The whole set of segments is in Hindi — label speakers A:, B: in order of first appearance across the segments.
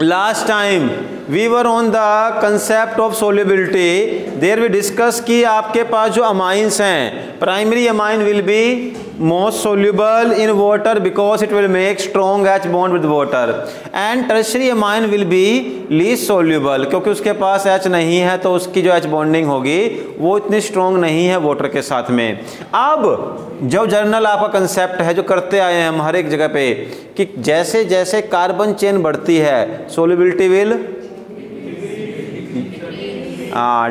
A: Last time we were on the concept of solubility, there we discuss कि आपके पास जो अमाइंस हैं, primary amine will be most soluble in water because it will make strong H bond with water, and tertiary amine will be least soluble, क्योंकि उसके पास एच नहीं है तो उसकी जो एच बॉन्डिंग होगी वो इतनी स्ट्रॉन्ग नहीं है वाटर के साथ में। अब जो जर्नल आपका कंसेप्ट है जो करते आए हैं हम हर एक जगह पे कि जैसे जैसे कार्बन चेन बढ़ती है सोल्युबिलिटी विल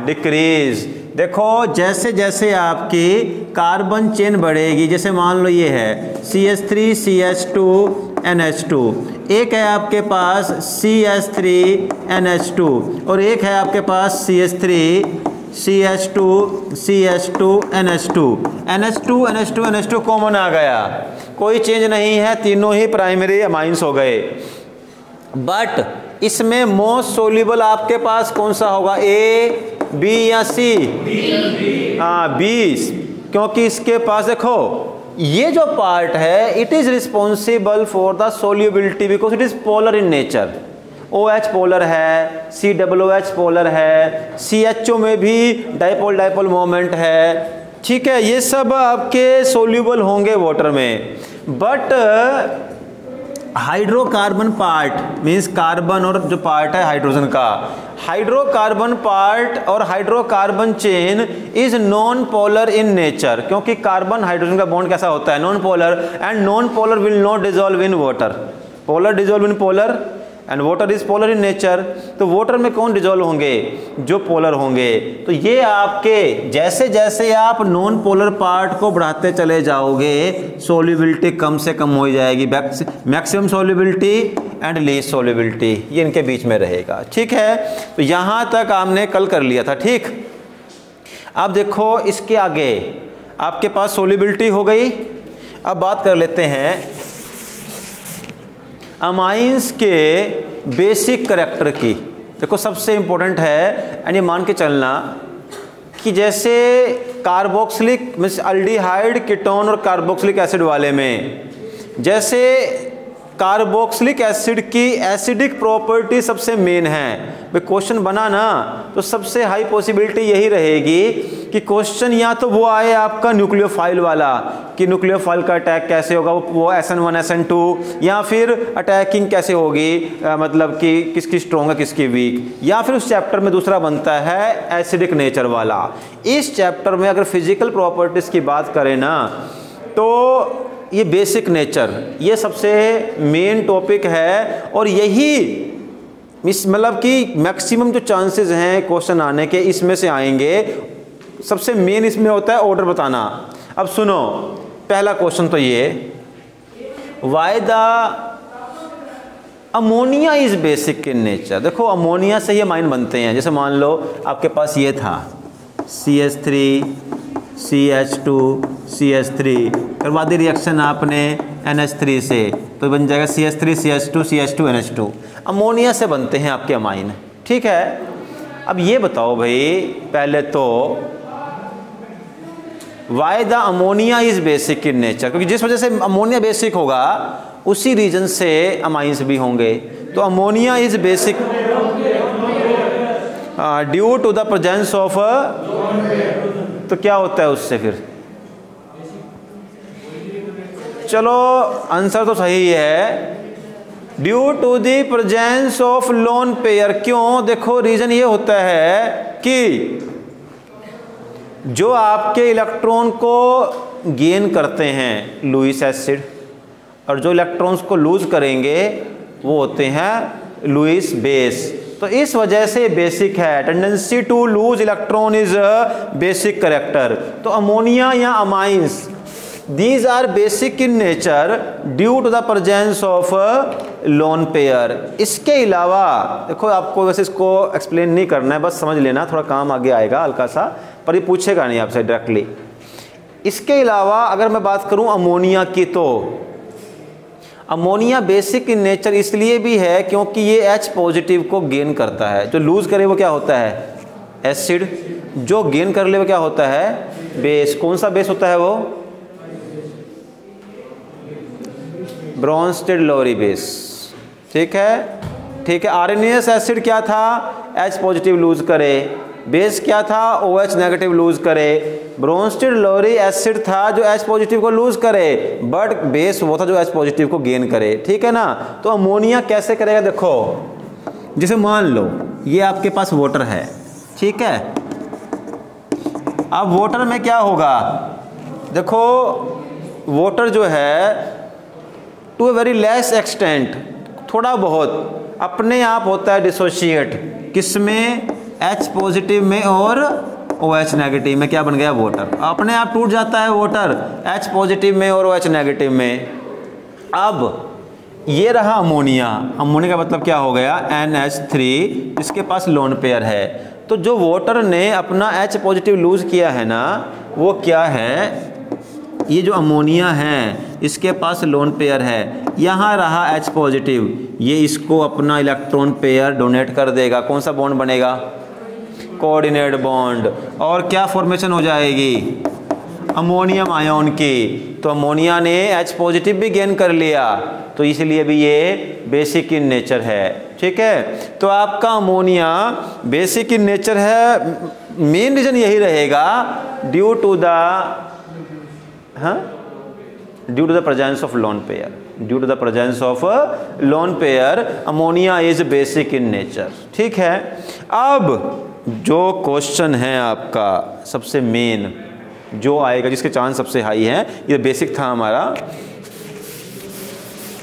A: डिक्रीज। देखो जैसे जैसे आपकी कार्बन चेन बढ़ेगी, जैसे मान लो ये है CH3 CH2 NH2, एक है आपके पास CH3 NH2 और एक है आपके पास CH3 CH2 CH2 NH2 NH2 NH2 NH2 common आ गया, कोई चेंज नहीं है, तीनों ही प्राइमरी अमाइंस हो गए। बट इसमें मोस्ट सोल्यूबल आपके पास कौन सा होगा, A B या C? हाँ B, क्योंकि इसके पास देखो ये जो पार्ट है it is responsible for the solubility because it is polar in nature. OH polar है, COOH पोलर है, CHO में भी डाइपोल डाइपोल मोमेंट है, ठीक है, ये सब आपके सोल्यूबल होंगे वाटर में। But hydrocarbon part means carbon और जो पार्ट है हाइड्रोजन का, हाइड्रोकार्बन पार्ट और hydrocarbon chain is non polar in nature, क्योंकि कार्बन हाइड्रोजन का बॉन्ड कैसा होता है, non polar, and non polar will not dissolve in water, polar dissolve in polar and water is polar in nature. तो वाटर में कौन डिसॉल्व होंगे, जो पोलर होंगे। तो ये आपके जैसे जैसे आप नॉन पोलर पार्ट को बढ़ाते चले जाओगे सोल्यूबिलिटी कम से कम हो जाएगी, maximum solubility and least solubility ये इनके बीच में रहेगा, ठीक है। तो यहाँ तक हमने कल कर लिया था, ठीक। अब देखो इसके आगे आपके पास सोल्यूबिलिटी हो गई। अब बात कर लेते हैं अमाइंस के बेसिक करैक्टर की। देखो सबसे इंपॉर्टेंट है एंड ये मान के चलना कि जैसे कार्बोक्सिलिक मीन्स अल्डिहाइड कीटोन और कार्बोक्सिलिक एसिड वाले में, जैसे कार्बोक्सिलिक एसिड की एसिडिक प्रॉपर्टी सबसे मेन है। भाई क्वेश्चन बना ना तो सबसे हाई पॉसिबिलिटी यही रहेगी कि क्वेश्चन या तो वो आए आपका न्यूक्लियोफाइल वाला कि न्यूक्लियोफाइल का अटैक कैसे होगा, वो SN1 SN2, या फिर अटैकिंग कैसे होगी, मतलब कि किसकी स्ट्रॉन्ग है किसकी वीक, या फिर उस चैप्टर में दूसरा बनता है एसिडिक नेचर वाला। इस चैप्टर में अगर फिजिकल प्रॉपर्टीज की बात करें ना तो ये बेसिक नेचर ये सबसे मेन टॉपिक है, और यही मतलब कि मैक्सिमम जो चांसेस हैं क्वेश्चन आने के इसमें से आएंगे। सबसे मेन इसमें होता है ऑर्डर बताना। अब सुनो पहला क्वेश्चन तो ये, why the ammonia is basic in nature. देखो अमोनिया से ही अमाइन बनते हैं। जैसे मान लो आपके पास ये था CH3 CH2 CH3, करवा दी रिएक्शन आपने NH3 से तो बन जाएगा CH3 CH2 CH2 NH2। Ammonia से बनते हैं आपके अमाइन, ठीक है। अब ये बताओ भाई पहले तो why the ammonia is basic in nature, क्योंकि जिस वजह से अमोनिया बेसिक होगा उसी रीजन से अमाइंस भी होंगे। तो ammonia is basic due to the presence of, तो क्या होता है उससे फिर, चलो आंसर तो सही है, due to the presence of lone pair. क्यों, देखो रीजन ये होता है कि जो आपके इलेक्ट्रॉन को गेन करते हैं लुईस एसिड, और जो इलेक्ट्रॉन्स को लूज करेंगे वो होते हैं लुईस बेस। तो इस वजह से बेसिक है, tendency to lose electron is basic character. तो अमोनिया या amines these are basic in nature due to the presence of lone pair. इसके अलावा देखो आपको वैसे इसको एक्सप्लेन नहीं करना है, बस समझ लेना, थोड़ा काम आगे आएगा हल्का सा, पर ये पूछेगा नहीं आपसे डायरेक्टली। इसके अलावा अगर मैं बात करूं अमोनिया की, तो अमोनिया बेसिक इन नेचर इसलिए भी है क्योंकि ये H पॉजिटिव को गेन करता है। जो लूज करे वो क्या होता है एसिड, जो गेन कर ले वो क्या होता है बेस। कौन सा बेस होता है वो, ब्रोंस्टेड लोरी बेस, ठीक है, ठीक है। आर्सेनियस एसिड क्या था, H पॉजिटिव लूज करे। बेस क्या था, OH नेगेटिव लूज करे। ब्रोंस्टेड लोरी एसिड था जो H पॉजिटिव को लूज करे, बट बेस वो था जो H पॉजिटिव को गेन करे, ठीक है ना। तो अमोनिया कैसे करेगा, देखो जैसे मान लो ये आपके पास वाटर है, ठीक है। अब वाटर में क्या होगा, देखो वाटर जो है to a very less extent, थोड़ा बहुत अपने आप होता है डिसोशिएट, किसमें, H पॉजिटिव में और OH नेगेटिव में। क्या बन गया, वाटर। अपने आप टूट जाता है वाटर H पॉजिटिव में और OH नेगेटिव में। अब ये रहा अमोनिया। अमोनिया का मतलब क्या हो गया, NH3, इसके पास लोन पेयर है। तो जो वाटर ने अपना H पॉजिटिव लूज किया है ना, वो क्या है, ये जो अमोनिया है इसके पास लोन पेयर है, यहाँ रहा H पॉजिटिव, ये इसको अपना इलेक्ट्रॉन पेयर डोनेट कर देगा। कौन सा बॉन्ड बनेगा, कोऑर्डिनेट बॉन्ड। और क्या फॉर्मेशन हो जाएगी, अमोनियम आयन की। तो अमोनिया ने H पॉजिटिव भी गेन कर लिया, तो इसलिए भी ये बेसिक इन नेचर है, ठीक है। तो आपका अमोनिया बेसिक इन नेचर है, मेन रीजन यही रहेगा, due to the presence of lone pair. Due to the presence of lone pair ammonia is basic in nature, ठीक है। अब जो क्वेश्चन है आपका सबसे मेन जो आएगा, जिसके चांस सबसे हाई है, ये बेसिक था हमारा।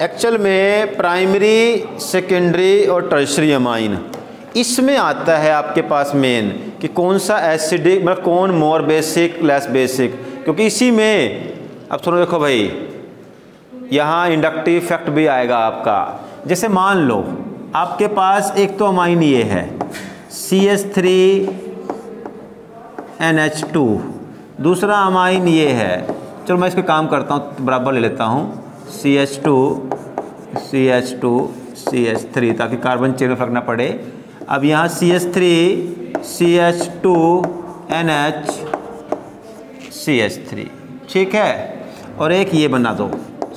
A: एक्चुअल में प्राइमरी, सेकेंडरी और टर्शरी अमाइन, इसमें आता है आपके पास मेन कि कौन सा एसिडिक, मतलब कौन मोर बेसिक लेस बेसिक, क्योंकि इसी में अब थोड़ा देखो भाई, यहाँ इंडक्टिव इफेक्ट भी आएगा आपका। जैसे मान लो आपके पास एक तो अमाइन ये है CH3NH2, दूसरा अमाइन ये है, चलो मैं इसका काम करता हूँ, बराबर ले लेता हूँ, CH2 CH3, ताकि कार्बन चेन में फर्क ना पड़े। अब यहाँ CH3 CH2NH ठीक है, और एक ये बना दो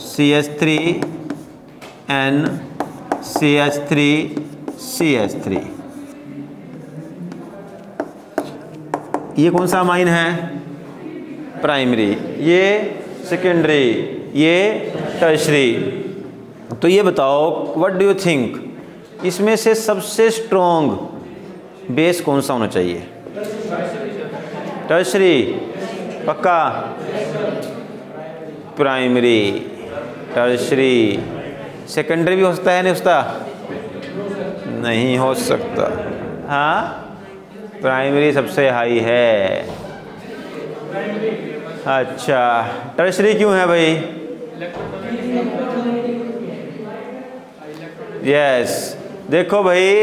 A: CH3N CH3 ये कौन सा अमाइन है, प्राइमरी, ये सेकेंडरी, ये टर्शरी। तो ये बताओ व्हाट डू यू थिंक, इसमें से सबसे स्ट्रॉन्ग बेस कौन सा होना चाहिए, टर्शरी पक्का, प्राइमरी, टर्शरी। सेकेंडरी भी हो सकता है, नहीं हो सकता, नहीं हो सकता, हाँ प्राइमरी सबसे हाई है। अच्छा टर्शरी क्यों है भाई, यस देखो भाई,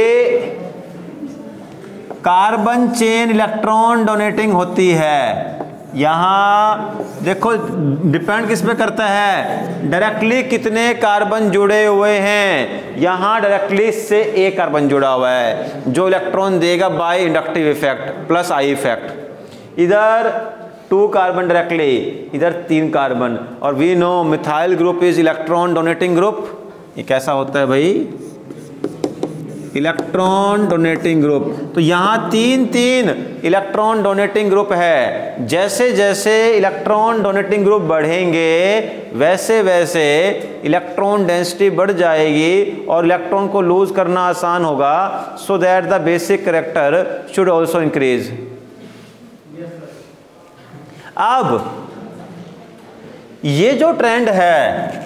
A: कार्बन चेन इलेक्ट्रॉन डोनेटिंग होती है। यहाँ देखो डिपेंड किस पे करता है, डायरेक्टली कितने कार्बन जुड़े हुए हैं। यहाँ डायरेक्टली से एक कार्बन जुड़ा हुआ है जो इलेक्ट्रॉन देगा by inductive effect plus I effect. इधर 2 कार्बन डायरेक्टली, इधर 3 कार्बन, और we know methyl group is electron donating group. ये कैसा होता है भाई, इलेक्ट्रॉन डोनेटिंग ग्रुप। तो यहाँ 3 इलेक्ट्रॉन डोनेटिंग ग्रुप है। जैसे जैसे इलेक्ट्रॉन डोनेटिंग ग्रुप बढ़ेंगे वैसे वैसे इलेक्ट्रॉन डेंसिटी बढ़ जाएगी और इलेक्ट्रॉन को लूज करना आसान होगा, so that the basic character should also increase. अब ये जो ट्रेंड है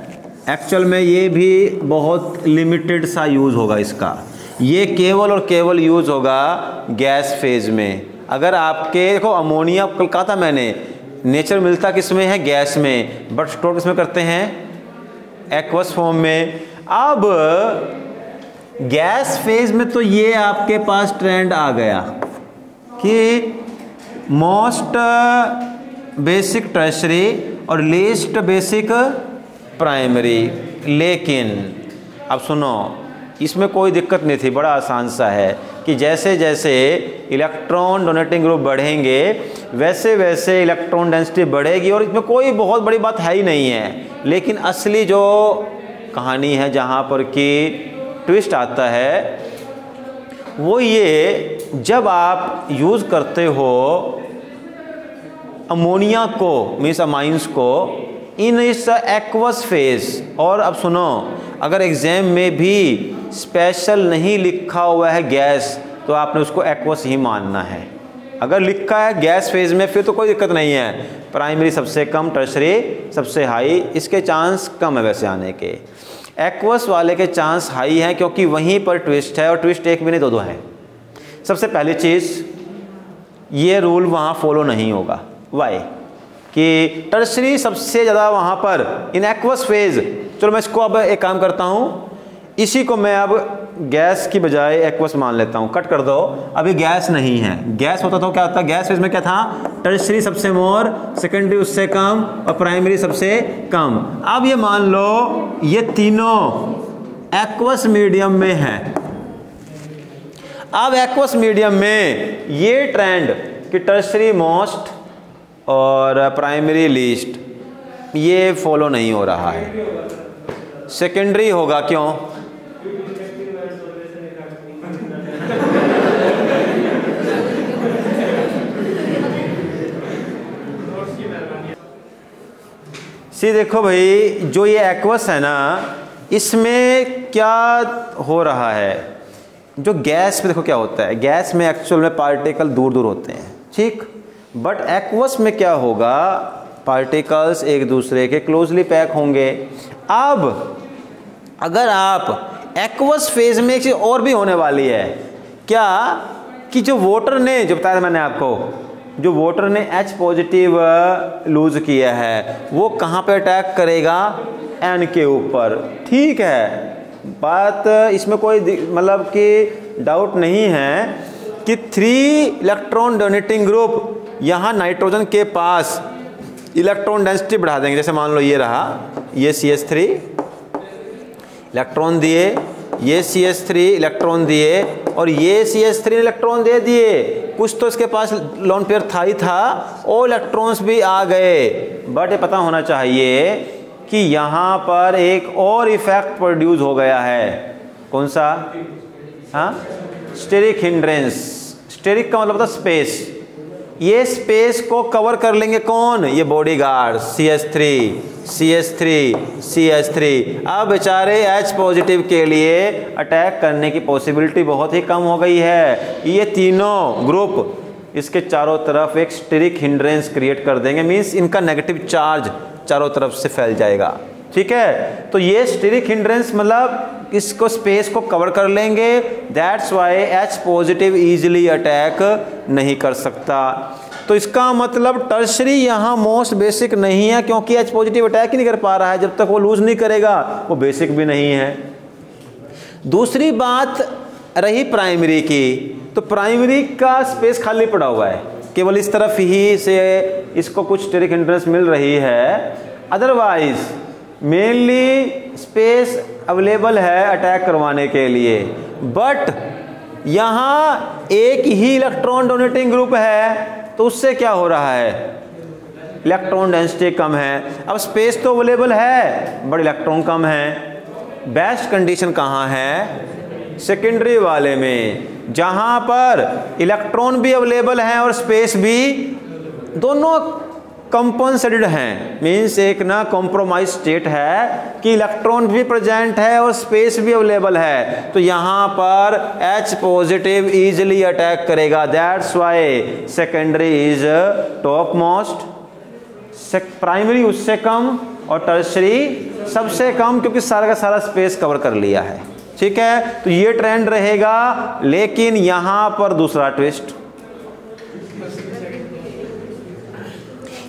A: एक्चुअल में ये भी बहुत लिमिटेड सा यूज होगा इसका, ये केवल और केवल यूज होगा गैस फेज में। अगर आपके देखो अमोनिया कल कहा था मैंने, नेचर मिलता किस में है, गैस में, बट स्टोर किस में करते हैं, एक्वस फॉर्म में। अब गैस फेज में तो ये आपके पास ट्रेंड आ गया कि मोस्ट बेसिक टर्शरी और लीस्ट बेसिक प्राइमरी। लेकिन अब सुनो, इसमें कोई दिक्कत नहीं थी, बड़ा आसान सा है कि जैसे जैसे इलेक्ट्रॉन डोनेटिंग ग्रुप बढ़ेंगे वैसे वैसे इलेक्ट्रॉन डेंसिटी बढ़ेगी, और इसमें कोई बहुत बड़ी बात है ही नहीं है। लेकिन असली जो कहानी है जहाँ पर कि ट्विस्ट आता है वो ये, जब आप यूज़ करते हो अमोनिया को मीन्स अमाइंस को इन इस एक्वस फेज, और अब सुनो, अगर एग्जाम में भी स्पेशल नहीं लिखा हुआ है गैस तो आपने उसको एक्वस ही मानना है। अगर लिखा है गैस फेज में फिर तो कोई दिक्कत नहीं है, प्राइमरी सबसे कम, टर्शरी सबसे हाई, इसके चांस कम है वैसे आने के। एक्वस वाले के चांस हाई हैं क्योंकि वहीं पर ट्विस्ट है, और ट्विस्ट एक भी नहीं दो है। सबसे पहली चीज़, ये रूल वहाँ फॉलो नहीं होगा। वाई? कि टर्शरी सबसे ज़्यादा वहाँ पर इन एक्वस फेज। चलो मैं इसको अब एक काम करता हूँ, इसी को मैं अब गैस की बजाय एक्वस मान लेता हूँ, कट कर दो। अभी गैस नहीं है, गैस होता तो क्या होता? गैस फेज में क्या था? टर्शरी सबसे मोर, सेकेंडरी उससे कम और प्राइमरी सबसे कम। अब ये मान लो ये तीनों एक्वस मीडियम में है। अब एक्वस मीडियम में ये ट्रेंड कि टर्शरी मोस्ट और प्राइमरी लीस्ट ये फॉलो नहीं हो रहा है, सेकेंडरी होगा। क्यों? सी देखो भाई, जो ये एक्वस है ना, इसमें क्या हो रहा है? जो गैस में देखो क्या होता है, गैस में एक्चुअल में पार्टिकल दूर दूर होते हैं, ठीक, बट एक्वस में क्या होगा? पार्टिकल्स एक दूसरे के क्लोजली पैक होंगे। अब अगर आप एक्वस फेज में एक चीज और भी होने वाली है, क्या कि जो वाटर ने, जो बताया था मैंने आपको, जो वाटर ने H पॉजिटिव लूज किया है वो कहाँ पे अटैक करेगा? N के ऊपर, ठीक है। बात इसमें कोई मतलब कि डाउट नहीं है कि 3 इलेक्ट्रॉन डोनेटिंग ग्रुप यहाँ नाइट्रोजन के पास इलेक्ट्रॉन डेंसिटी बढ़ा देंगे। जैसे मान लो ये रहा, ये CH3 इलेक्ट्रॉन दिए, ये CH3 इलेक्ट्रॉन दिए और ये CH3 इलेक्ट्रॉन दे दिए। कुछ तो इसके पास लोन पेयर था ही था और इलेक्ट्रॉन्स भी आ गए। बट ये पता होना चाहिए कि यहाँ पर एक और इफेक्ट प्रोड्यूस हो गया है। कौन सा? हाँ, स्टेरिक हिंड्रेंस। स्टेरिक का मतलब होता है स्पेस। ये स्पेस को कवर कर लेंगे कौन? ये बॉडीगार्ड CH3 CH3 CH3। अब बेचारे H पॉजिटिव के लिए अटैक करने की पॉसिबिलिटी बहुत ही कम हो गई है। ये तीनों ग्रुप इसके चारों तरफ एक स्टेरिक हिंड्रेंस क्रिएट कर देंगे, मीन्स इनका नेगेटिव चार्ज चारों तरफ से फैल जाएगा, ठीक है। तो ये स्टेरिक हिंड्रेंस मतलब इसको स्पेस को कवर कर लेंगे, that's why H positive easily attack नहीं कर सकता। तो इसका मतलब टर्शरी यहाँ मोस्ट बेसिक नहीं है क्योंकि H पॉजिटिव अटैक ही नहीं कर पा रहा है। जब तक वो लूज नहीं करेगा वो बेसिक भी नहीं है। दूसरी बात रही प्राइमरी की, तो प्राइमरी का स्पेस खाली पड़ा हुआ है, केवल इस तरफ ही से इसको कुछ स्टेरिक हिंड्रेंस मिल रही है, अदरवाइज मेनली स्पेस अवेलेबल है अटैक करवाने के लिए। बट यहाँ एक ही इलेक्ट्रॉन डोनेटिंग ग्रुप है तो उससे क्या हो रहा है? इलेक्ट्रॉन डेंसिटी कम है। अब स्पेस तो अवेलेबल है बट इलेक्ट्रॉन कम है। बेस्ट कंडीशन कहाँ है? सेकेंडरी वाले में, जहाँ पर इलेक्ट्रॉन भी अवेलेबल हैं और स्पेस भी, दोनों कंपनसेटेड हैं। मीन्स एक ना कॉम्प्रोमाइज स्टेट है कि इलेक्ट्रॉन भी प्रेजेंट है और स्पेस भी अवेलेबल है, तो यहाँ पर H पॉजिटिव इजीली अटैक करेगा। That's why secondary is top most, primary उससे कम और टर्शरी सबसे कम, क्योंकि सारा का सारा स्पेस कवर कर लिया है, ठीक है। तो ये ट्रेंड रहेगा। लेकिन यहाँ पर दूसरा ट्विस्ट,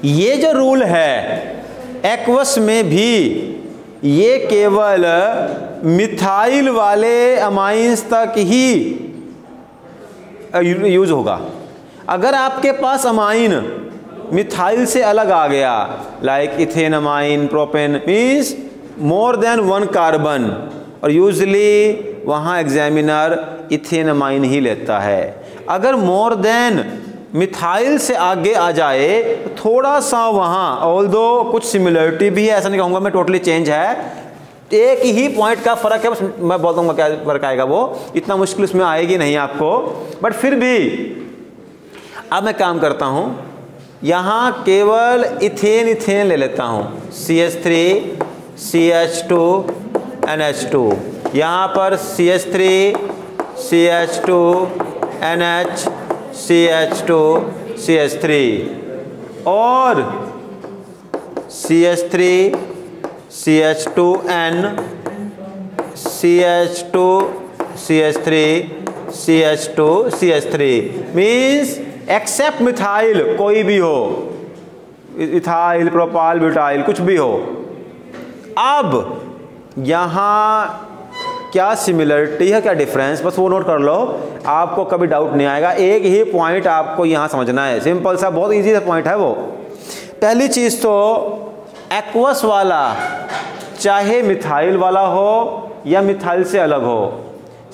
A: ये जो रूल है एक्वस में भी ये केवल मिथाइल वाले अमाइंस तक ही यूज होगा। अगर आपके पास अमाइन मिथाइल से अलग आ गया, like ethane amine, propane, means more than 1 carbon, और यूजली वहाँ एग्जामिनर इथेन अमाइन ही लेता है। अगर मोर देन मिथाइल से आगे आ जाए थोड़ा सा वहाँ, ऑल्दो कुछ सिमिलरिटी भी है, ऐसा नहीं कहूँगा मैं टोटली चेंज है, एक ही पॉइंट का फर्क है, बस मैं बोल दूंगा क्या फर्क आएगा, वो इतना मुश्किल उसमें आएगी नहीं आपको, बट फिर भी अब मैं काम करता हूं, यहां केवल इथेन इथेन ले लेता हूं, CH3 CH2 NH2, यहां पर CH3 CH2 NH CH2 CH3 और CH3 CH2N CH2 CH3 CH2 CH3 means accept methyl, कोई भी हो, इथाइल प्रोपाइल ब्यूटाइल कुछ भी हो। अब यहाँ क्या सिमिलरिटी है क्या डिफरेंस, बस वो नोट कर लो, आपको कभी डाउट नहीं आएगा। एक ही पॉइंट आपको यहाँ समझना है, सिंपल सा, बहुत इजी सा पॉइंट है वो। पहली चीज़ तो एक्वस वाला चाहे मिथाइल वाला हो या मिथाइल से अलग हो,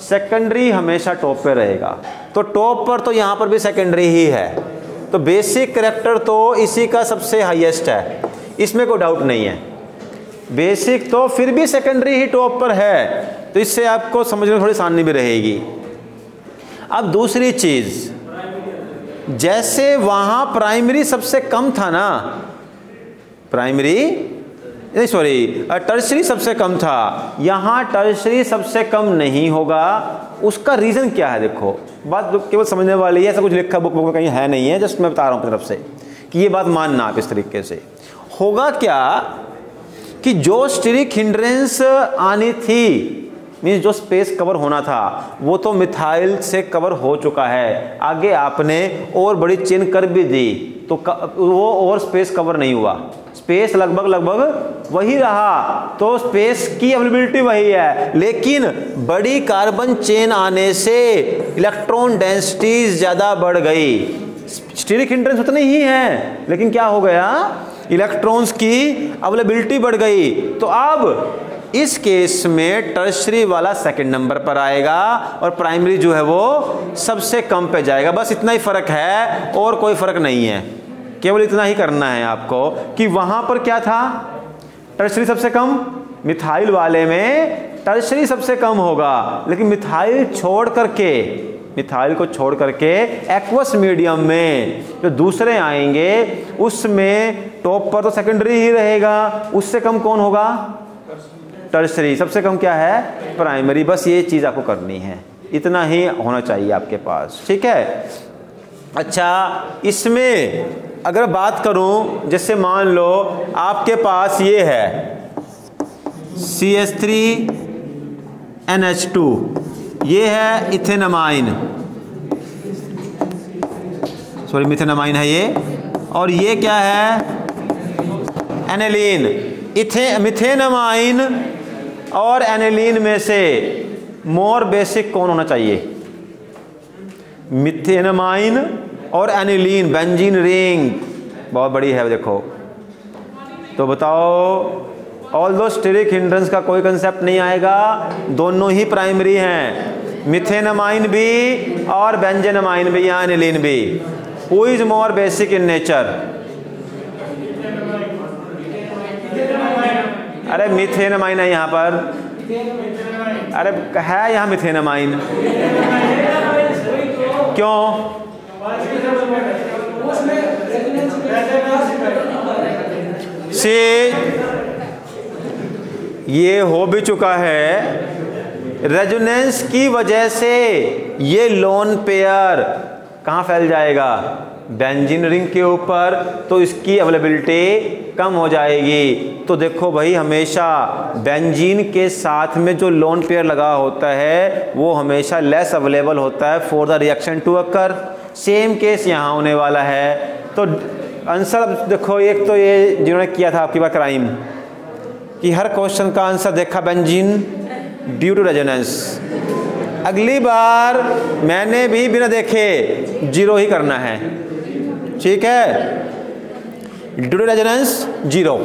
A: सेकेंडरी हमेशा टॉप पे रहेगा। तो टॉप पर तो यहाँ पर भी सेकेंडरी ही है, तो बेसिक कैरेक्टर तो इसी का सबसे हाईएस्ट है, इसमें कोई डाउट नहीं है। बेसिक तो फिर भी सेकेंडरी ही टॉप पर है, तो इससे आपको समझने में थोड़ी आसानी भी रहेगी। अब दूसरी चीज़, जैसे वहाँ प्राइमरी सबसे कम था ना, टर्शरी सबसे कम था, यहाँ टर्शरी सबसे कम नहीं होगा। उसका रीज़न क्या है, देखो बात केवल समझने वाली है, ऐसा कुछ लिखा बुक में कहीं है नहीं है, जस्ट मैं बता रहा हूँ अपनी तरफ से कि ये बात मानना आप इस तरीके से। होगा क्या कि जो स्टीरिक हिंड्रेंस आनी थी, मीन्स जो स्पेस कवर होना था, वो तो मिथाइल से कवर हो चुका है, आगे आपने और बड़ी चेन कर भी दी तो वो और स्पेस कवर नहीं हुआ, स्पेस लगभग वही रहा, तो स्पेस की अवेलेबिलिटी वही है, लेकिन बड़ी कार्बन चेन आने से इलेक्ट्रॉन डेंसिटीज ज़्यादा बढ़ गई। स्टीरिक हिंड्रेंस उतनी ही है, लेकिन क्या हो गया, इलेक्ट्रॉन्स की अवेलेबिलिटी बढ़ गई। तो अब इस केस में टर्शरी वाला सेकंड नंबर पर आएगा और प्राइमरी जो है वो सबसे कम पे जाएगा। बस इतना ही फर्क है और कोई फर्क नहीं है, केवल इतना ही करना है आपको कि वहां पर क्या था, टर्शरी सबसे कम, मिथाइल वाले में टर्शरी सबसे कम होगा, लेकिन मिथाइल को छोड़ करके एक्वस मीडियम में जो दूसरे आएंगे उसमें टॉप पर तो सेकेंडरी ही रहेगा, उससे कम कौन होगा, टर्शरी, सबसे कम क्या है, प्राइमरी। बस ये चीज़ आपको करनी है, इतना ही होना चाहिए आपके पास, ठीक है। अच्छा, इसमें अगर बात करूं, जैसे मान लो आपके पास ये है CH3 NH2, ये है इथेनमाइन, मिथेनमाइन है ये, और ये क्या है, एनिलीन। मिथेनमाइन और एनिलीन में से मोर बेसिक कौन होना चाहिए, मिथेनमाइन और एनिलीन, बेंजीन रिंग बहुत बड़ी है देखो। तो बताओ, ऑल्दो स्टीरिक हिंड्रेंस का कोई कंसेप्ट नहीं आएगा, दोनों ही प्राइमरी हैं, मिथेनमाइन भी और बेंजीनमाइन भी या एनिलीन भी। Who is more basic in nature, अरे मिथेनमाइन है यहाँ पर, अरे है यहाँ मिथेनमाइन, क्यों, से ये हो भी चुका है, रेजोनेंस की वजह से ये लोन पेयर कहाँ फैल जाएगा, बेंजीन रिंग के ऊपर, तो इसकी अवेलेबिलिटी कम हो जाएगी। तो देखो भाई, हमेशा बेंजीन के साथ में जो लोन पेयर लगा होता है वो हमेशा लेस अवेलेबल होता है for the reaction to occur. Same case यहाँ होने वाला है। तो आंसर देखो, एक तो ये जिन्होंने किया था आपकी बात क्राइम कि हर क्वेश्चन का आंसर देखा बेंजीन ड्यू टू रेजोनेंस, अगली बार मैंने भी बिना देखे 0 ही करना है, ठीक है, ड्यू टू रेजोनेंस 0।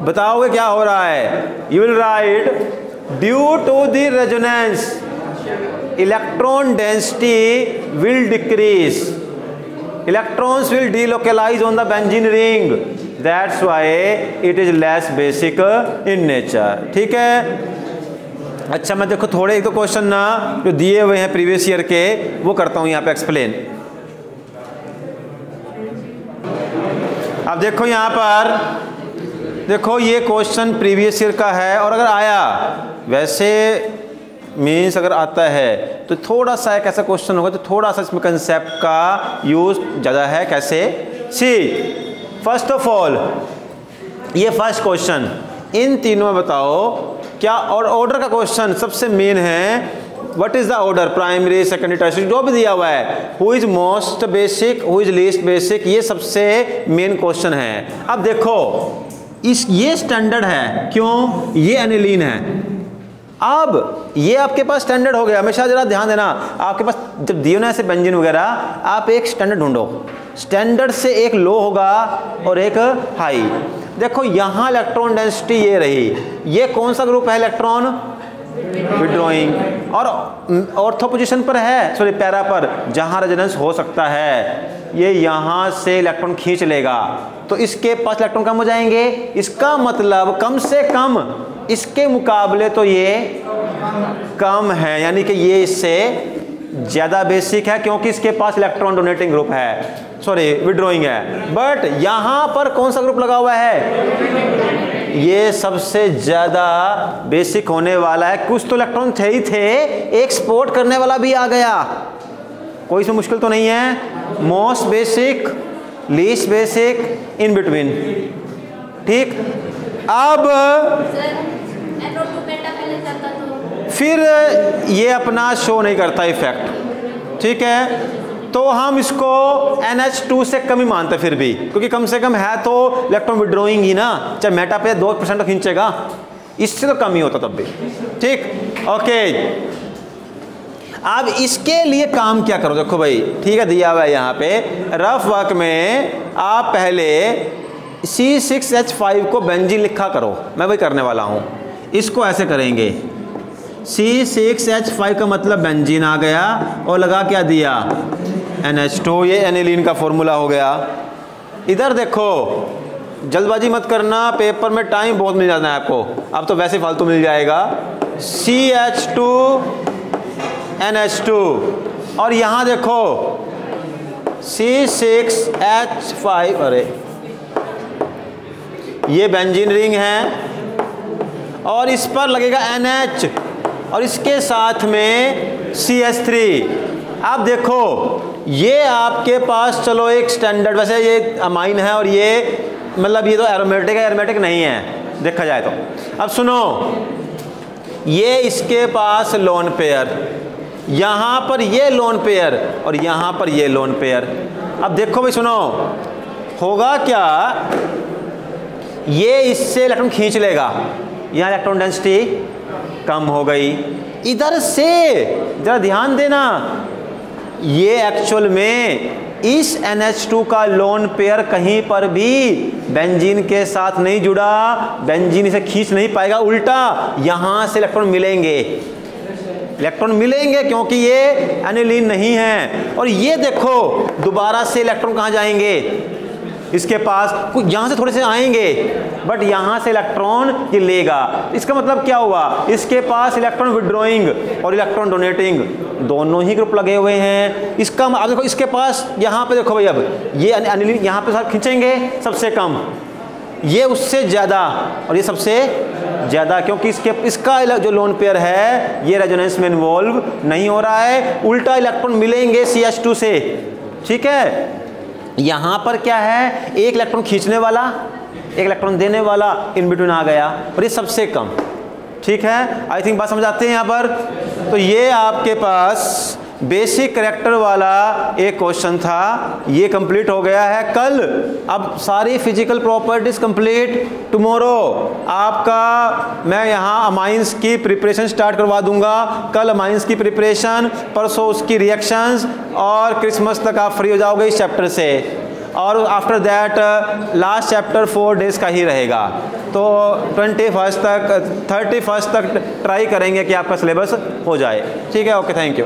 A: बताओगे क्या हो रहा है, you will write due to the resonance electron density will decrease, electrons will delocalize on the benzene ring, that's why it is less basic in nature. ठीक है, अच्छा मैं देखो थोड़े एक दो क्वेश्चन ना जो दिए हुए हैं प्रीवियस ईयर के वो करता हूं यहाँ पे एक्सप्लेन। अब देखो यहाँ पर, देखो ये क्वेश्चन प्रीवियस ईयर का है, और अगर आया वैसे मीन्स अगर आता है तो थोड़ा सा एक ऐसा क्वेश्चन होगा तो थोड़ा सा इसमें कंसेप्ट का यूज ज़्यादा है। कैसे? सी फर्स्ट ऑफ ऑल ये फर्स्ट क्वेश्चन, इन तीनों में बताओ क्या, और ऑर्डर का क्वेश्चन सबसे मेन है। What is the order, primary secondary tertiary जो भी दिया हुआ है, who is most basic who is least basic, ये सबसे मेन क्वेश्चन है। अब देखो ये स्टैंडर्ड है, क्यों? ये एनिलीन है। अब ये आपके पास स्टैंडर्ड हो गया। हमेशा जरा ध्यान देना, आपके पास जब दियो ना ऐसे बेंजीन वगैरह, आप एक स्टैंडर्ड ढूंढो। स्टैंडर्ड से एक लो होगा और एक हाई। देखो यहाँ इलेक्ट्रॉन डेंसिटी ये रही, ये कौन सा ग्रुप है? इलेक्ट्रॉन विड्रॉइंग, और ऑर्थो पोजीशन पर है, सॉरी पैरा पर, जहाँ रेजोनेंस हो सकता है। ये यहाँ से इलेक्ट्रॉन खींच लेगा तो इसके पास इलेक्ट्रॉन कम हो जाएंगे। इसका मतलब कम से कम इसके मुकाबले तो ये कम है, यानी कि ये इससे ज़्यादा बेसिक है, क्योंकि इसके पास इलेक्ट्रॉन डोनेटिंग ग्रुप है, सॉरी विड्रॉइंग है। बट यहाँ पर कौन सा ग्रुप लगा हुआ है? ये सबसे ज़्यादा बेसिक होने वाला है। कुछ तो इलेक्ट्रॉन थे ही थे, एक्सपोर्ट करने वाला भी आ गया। कोई सी मुश्किल तो नहीं है। Most basic, least basic, in between. ठीक, अब फिर ये अपना शो नहीं करता इफेक्ट। ठीक है, तो हम इसको NH2 से कम ही मानते फिर भी, क्योंकि कम से कम है तो इलेक्ट्रॉन विड्रॉइंग ही ना, चाहे मेटा पे 2% तो खींचेगा, इससे तो कम ही होता तब भी। ठीक, ओके। अब इसके लिए काम क्या करो, देखो भाई, ठीक है, दिया हुआ है यहाँ पे रफ वर्क में। आप पहले C6H5 को बेंजीन लिखा करो, मैं वही करने वाला हूँ। इसको ऐसे करेंगे, C6H5 का मतलब बेंजीन आ गया, और लगा क्या दिया? NH2, ये एनिलीन का फॉर्मूला हो गया। इधर देखो, जल्दबाजी मत करना, पेपर में टाइम बहुत मिल जाता है आपको, अब तो वैसे फालतू मिल जाएगा। CH2 NH2, और यहाँ देखो C6H5, अरे ये बेंजीन रिंग है, और इस पर लगेगा NH, और इसके साथ में CH3। अब देखो ये आपके पास, चलो एक स्टैंडर्ड, वैसे ये अमाइन है और ये मतलब ये तो एरोमेटिक है, एरोमेटिक नहीं है देखा जाए तो। अब सुनो, ये इसके पास लोन पेयर, यहाँ पर ये लोन पेयर, और यहाँ पर ये लोन पेयर। अब देखो भाई सुनो, होगा क्या, ये इससे इलेक्ट्रॉन खींच लेगा, यहाँ इलेक्ट्रॉन डेंसिटी कम हो गई। इधर से जरा ध्यान देना, ये एक्चुअल में इस NH2 का लोन पेयर कहीं पर भी बेंजीन के साथ नहीं जुड़ा, बेंजीन इसे खींच नहीं पाएगा, उल्टा यहाँ से इलेक्ट्रॉन मिलेंगे, इलेक्ट्रॉन मिलेंगे, क्योंकि ये एनिलीन नहीं है। और ये देखो दोबारा से इलेक्ट्रॉन कहाँ जाएंगे? इसके पास कुछ यहाँ से थोड़े से आएंगे, बट यहाँ से इलेक्ट्रॉन ये लेगा। इसका मतलब क्या हुआ? इसके पास इलेक्ट्रॉन विड्रॉइंग और इलेक्ट्रॉन डोनेटिंग दोनों ही ग्रुप लगे हुए हैं। इसका अब देखो, इसके पास यहाँ पे देखो भाई, अब ये एनिलीन यहाँ पे साथ खींचेंगे सबसे कम, ये उससे ज़्यादा, और ये सबसे ज़्यादा, क्योंकि इसका जो लोन पेयर है ये रेजोनेंस में इन्वॉल्व नहीं हो रहा है, उल्टा इलेक्ट्रॉन मिलेंगे CH2 से। ठीक है, यहाँ पर क्या है, एक इलेक्ट्रॉन खींचने वाला, एक इलेक्ट्रॉन देने वाला, इन बिटवीन आ गया, और ये सबसे कम। ठीक है, आई थिंक बात समझ आते हैं यहाँ पर। तो ये आपके पास बेसिक करैक्टर वाला एक क्वेश्चन था, ये कंप्लीट हो गया है कल। अब सारी फिजिकल प्रॉपर्टीज कंप्लीट, टुमारो आपका मैं यहाँ अमाइंस की प्रिपरेशन स्टार्ट करवा दूंगा। कल अमाइंस की प्रिपरेशन, परसों उसकी रिएक्शंस, और क्रिसमस तक आप फ्री हो जाओगे इस चैप्टर से। और after that last chapter 4 days का ही रहेगा, तो 31 तक 31 तक ट्राई करेंगे कि आपका सिलेबस हो जाए। ठीक है, ओके, थैंक यू।